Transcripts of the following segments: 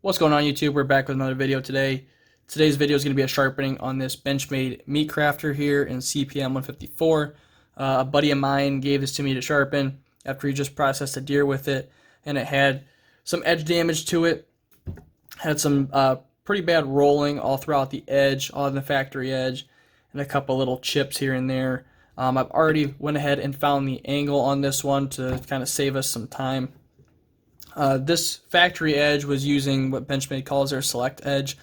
What's going on, YouTube? We're back with another video today. Today's video is going to be a sharpening on this Benchmade Meatcrafter here in CPM 154. A buddy of mine gave this to me to sharpen after he just processed a deer with it, and it had some edge damage to it. Had some pretty bad rolling all throughout the edge, on the factory edge, and a couple little chips here and there. I've already went ahead and found the angle on this one to kind of save us some time. This factory edge was using what Benchmade calls their select edge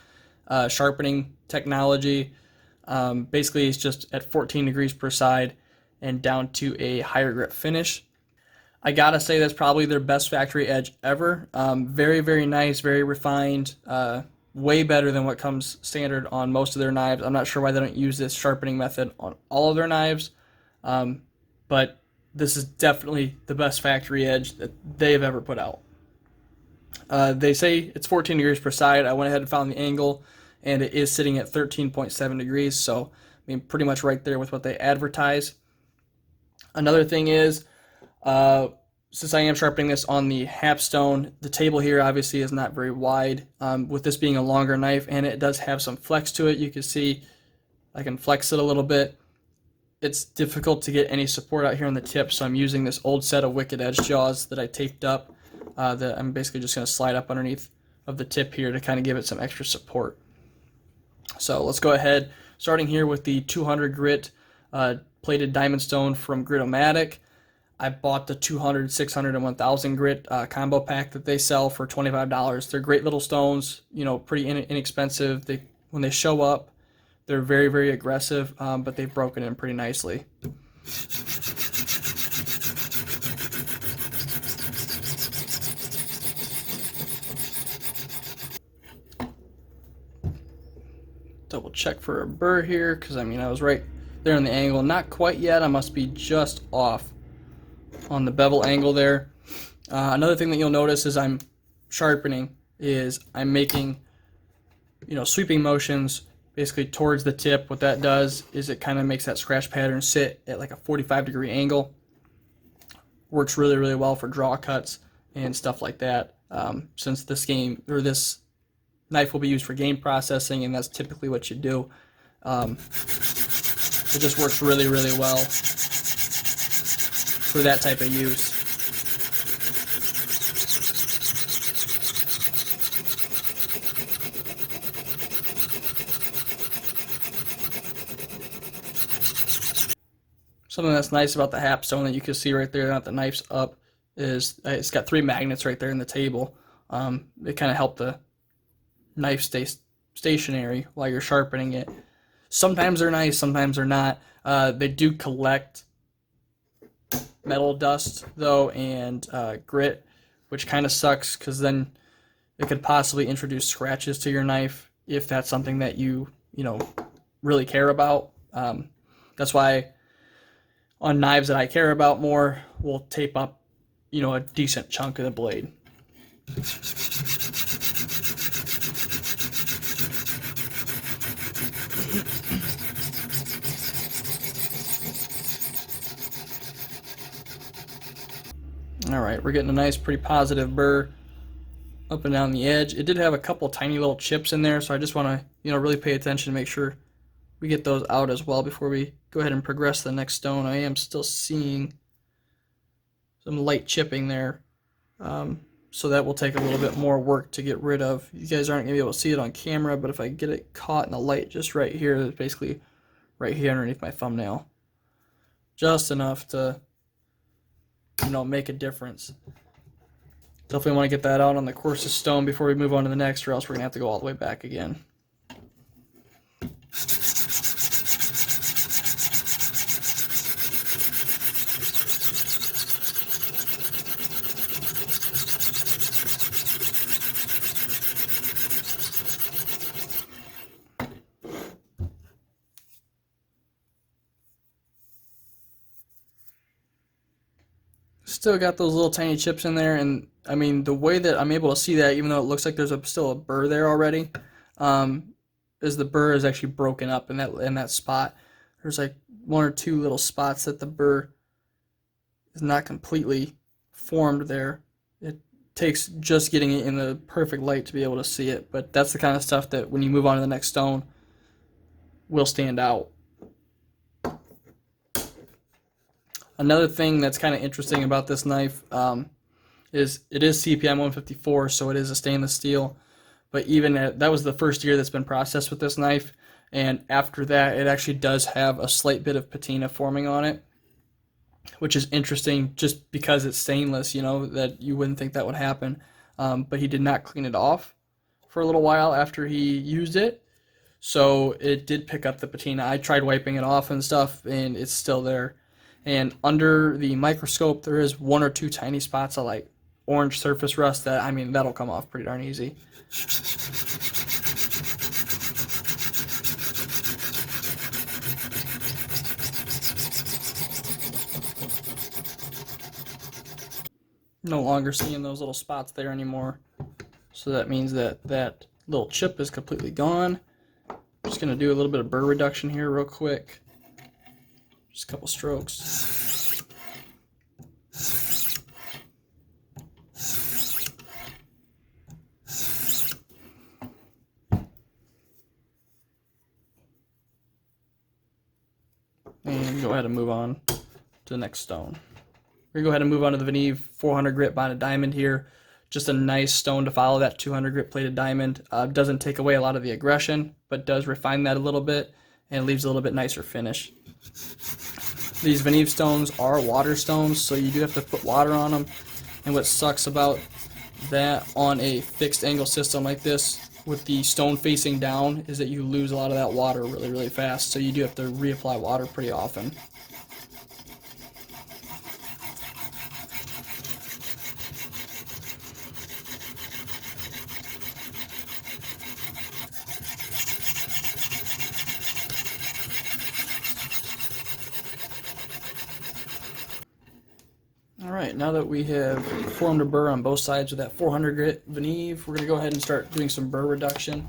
sharpening technology. Basically, it's just at 14 degrees per side and down to a higher grit finish. I gotta say that's probably their best factory edge ever. Very, very nice, very refined, way better than what comes standard on most of their knives. I'm not sure why they don't use this sharpening method on all of their knives, but this is definitely the best factory edge that they've ever put out. They say it's 14 degrees per side. I went ahead and found the angle, and it is sitting at 13.7 degrees, so I mean pretty much right there with what they advertise. Another thing is, since I am sharpening this on the Hapstone, the table here obviously is not very wide. With this being a longer knife, and it does have some flex to it, you can see I can flex it a little bit. It's difficult to get any support out here on the tip, so I'm using this old set of Wicked Edge jaws that I taped up. That I'm basically just going to slide up underneath of the tip here to kind of give it some extra support. So let's go ahead, starting here with the 200 grit plated diamond stone from Gritomatic. I bought the 200, 600, and 1000 grit combo pack that they sell for $25. They're great little stones, you know, pretty inexpensive. When they show up, they're very, very aggressive, but they've broken in pretty nicely. Double check for a burr here, because I mean I was right there in the angle. Not quite yet. I must be just off on the bevel angle there. Another thing that you'll notice as I'm sharpening is I'm making, you know, sweeping motions basically towards the tip. What that does is it kind of makes that scratch pattern sit at like a 45-degree angle. Works really, really well for draw cuts and stuff like that. Since this knife will be used for game processing, and that's typically what you do. It just works really, really well for that type of use. Something that's nice about the Hapstone that you can see right there, now that the knife's up, is it's got 3 magnets right there in the table. It kind of helped the knife stay stationary while you're sharpening it. Sometimes they're nice, sometimes they're not. They do collect metal dust though, and grit, which kind of sucks, because then it could possibly introduce scratches to your knife if that's something that you know really care about. That's why on knives that I care about more, we'll tape up, you know, a decent chunk of the blade. Alright, we're getting a nice, pretty positive burr up and down the edge. It did have a couple tiny little chips in there, so I just want to, you know, really pay attention to make sure we get those out as well before we go ahead and progress to the next stone. I am still seeing some light chipping there, so that will take a little bit more work to get rid of. You guys aren't going to be able to see it on camera, but if I get it caught in the light just right here, it's basically right here underneath my thumbnail. Just enough to, you know, make a difference. Definitely want to get that out on the Coarse stone before we move on to the next, or else we're going to have to go all the way back again. Still got those little tiny chips in there, and I mean the way that I'm able to see that, even though it looks like there's still a burr there already, is the burr is actually broken up in that spot. There's like 1 or 2 little spots that the burr is not completely formed there. It takes just getting it in the perfect light to be able to see it. But that's the kind of stuff that when you move on to the next stone will stand out. Another thing that's kind of interesting about this knife is it is CPM 154, so it is a stainless steel. But even that was the first year that's been processed with this knife, and after that it actually does have a slight bit of patina forming on it, which is interesting just because it's stainless, you know, that you wouldn't think that would happen. But he did not clean it off for a little while after he used it, so it did pick up the patina. I tried wiping it off and stuff, and it's still there. And under the microscope, there is one or two tiny spots of like orange surface rust that, I mean, that'll come off pretty darn easy. No longer seeing those little spots there anymore. So that means that that little chip is completely gone. I'm just going to do a little bit of burr reduction here real quick. Just a couple strokes. And go ahead and move on to the next stone. We're going to go ahead and move on to the Veneve 400 grit bonded diamond here. Just a nice stone to follow that 200 grit plated diamond. Doesn't take away a lot of the aggression, but does refine that a little bit and leaves a little bit nicer finish. These Veneve stones are water stones, so you do have to put water on them. And what sucks about that on a fixed angle system like this with the stone facing down is that you lose a lot of that water really, really fast. So you do have to reapply water pretty often. Alright, now that we have formed a burr on both sides with that 400 grit Veneve, we're going to go ahead and start doing some burr reduction.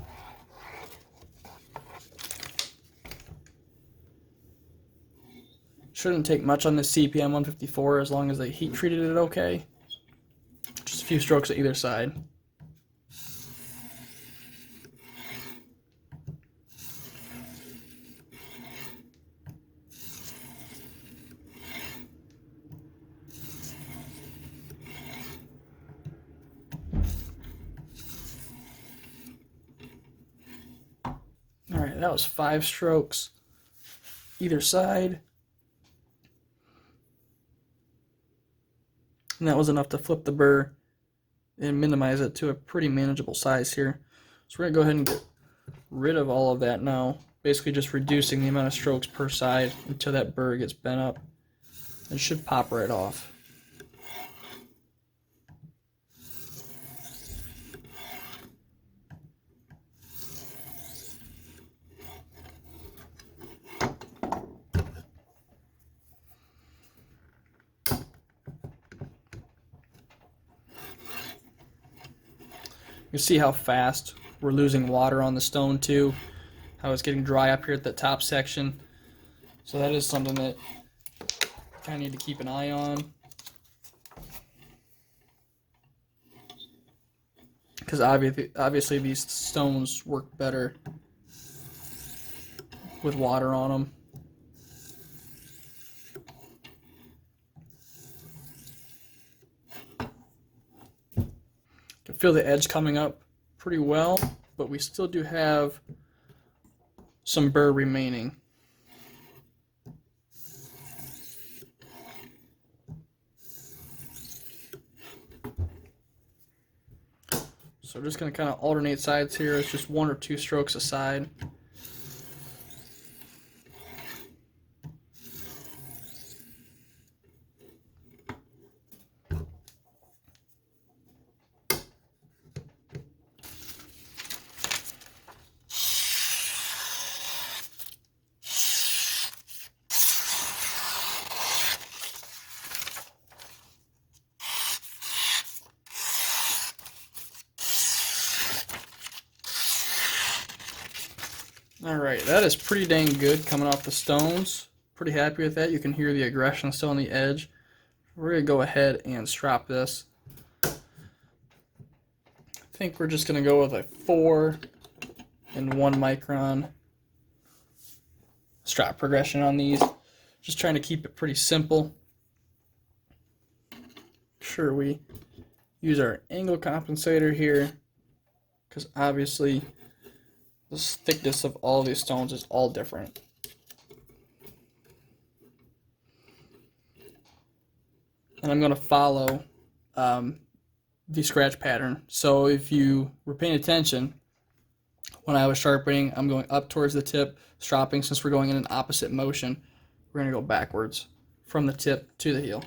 Shouldn't take much on this CPM 154 as long as they heat treated it okay. Just a few strokes at either side. Alright, that was 5 strokes either side. And that was enough to flip the burr and minimize it to a pretty manageable size here. So we're going to go ahead and get rid of all of that now. Basically just reducing the amount of strokes per side until that burr gets bent up. It should pop right off. You see how fast we're losing water on the stone too, how it's getting dry up here at the top section. So that is something that you kind of need to keep an eye on, because obviously these stones work better with water on them. Can feel the edge coming up pretty well, but we still do have some burr remaining. So we're just going to kind of alternate sides here. It's just 1 or 2 strokes a side. Alright, that is pretty dang good coming off the stones. Pretty happy with that. You can hear the aggression still on the edge. We're going to go ahead and strop this. think we're just going to go with a 4 and 1 micron strop progression on these. Just trying to keep it pretty simple. Sure, we use our angle compensator here, because obviously the thickness of all these stones is all different. And I'm going to follow the scratch pattern. So if you were paying attention, when I was sharpening, I'm going up towards the tip, stropping. Since we're going in an opposite motion, we're going to go backwards from the tip to the heel.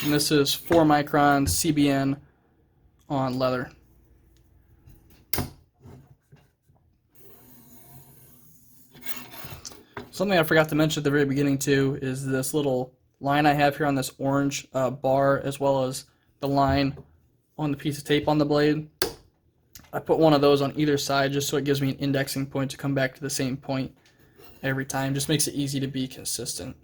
And this is 4 micron CBN on leather. Something I forgot to mention at the very beginning too is this little line I have here on this orange bar, as well as the line on the piece of tape on the blade. I put one of those on either side just so it gives me an indexing point to come back to the same point every time. Just makes it easy to be consistent.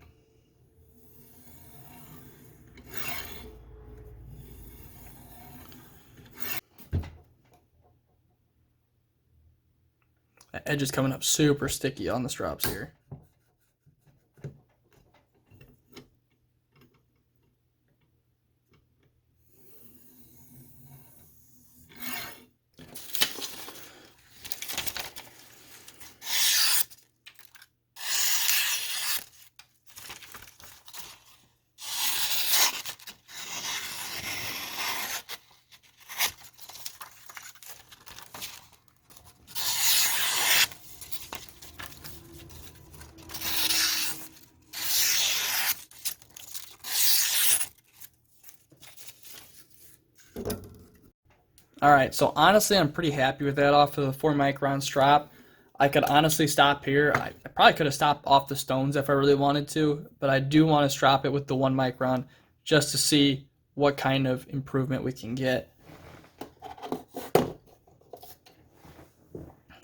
The edge is coming up super sticky on the strops here. Alright, so honestly I'm pretty happy with that off of the 4 micron strop. I could honestly stop here. I probably could have stopped off the stones if I really wanted to, but I do want to strop it with the 1 micron just to see what kind of improvement we can get.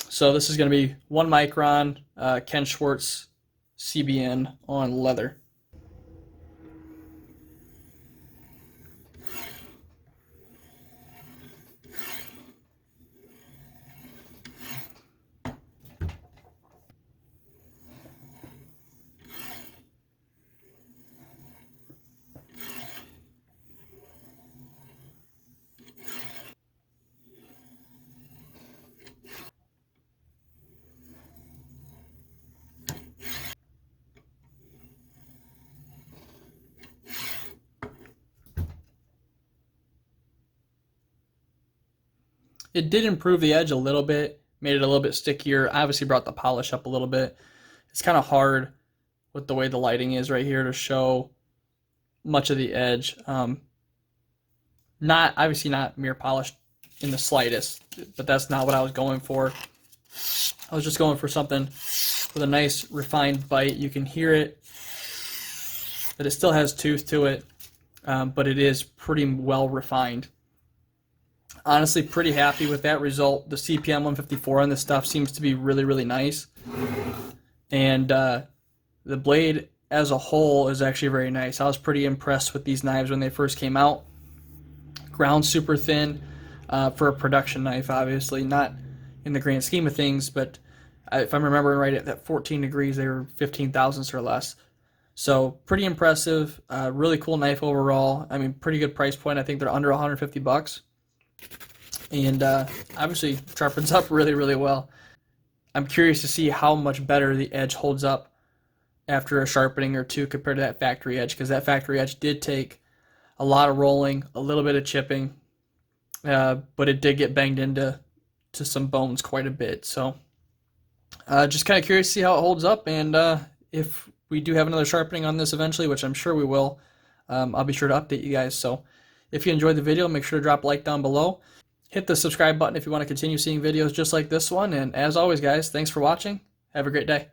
So this is going to be 1 micron Ken Schwartz CBN on leather. It did improve the edge a little bit, made it a little bit stickier, obviously brought the polish up a little bit. It's kind of hard with the way the lighting is right here to show much of the edge. Obviously not mirror polished in the slightest, but that's not what I was going for. I was just going for something with a nice refined bite. You can hear it, that it still has tooth to it, but it is pretty well refined. Honestly, pretty happy with that result. The CPM 154 on this stuff seems to be really, really nice. And the blade as a whole is actually very nice. I was pretty impressed with these knives when they first came out. Ground super thin for a production knife, obviously. Not in the grand scheme of things, but if I'm remembering right, at that 14 degrees, they were 15 thousandths or less. So pretty impressive. Really cool knife overall. I mean, pretty good price point. I think they're under 150 bucks. And obviously sharpens up really, really well. I'm curious to see how much better the edge holds up after a sharpening or two compared to that factory edge, because that factory edge did take a lot of rolling, a little bit of chipping, but it did get banged into some bones quite a bit. So just kind of curious to see how it holds up, and if we do have another sharpening on this eventually, which I'm sure we will, I'll be sure to update you guys. So if you enjoyed the video, make sure to drop a like down below. Hit the subscribe button if you want to continue seeing videos just like this one. And as always, guys, thanks for watching. Have a great day.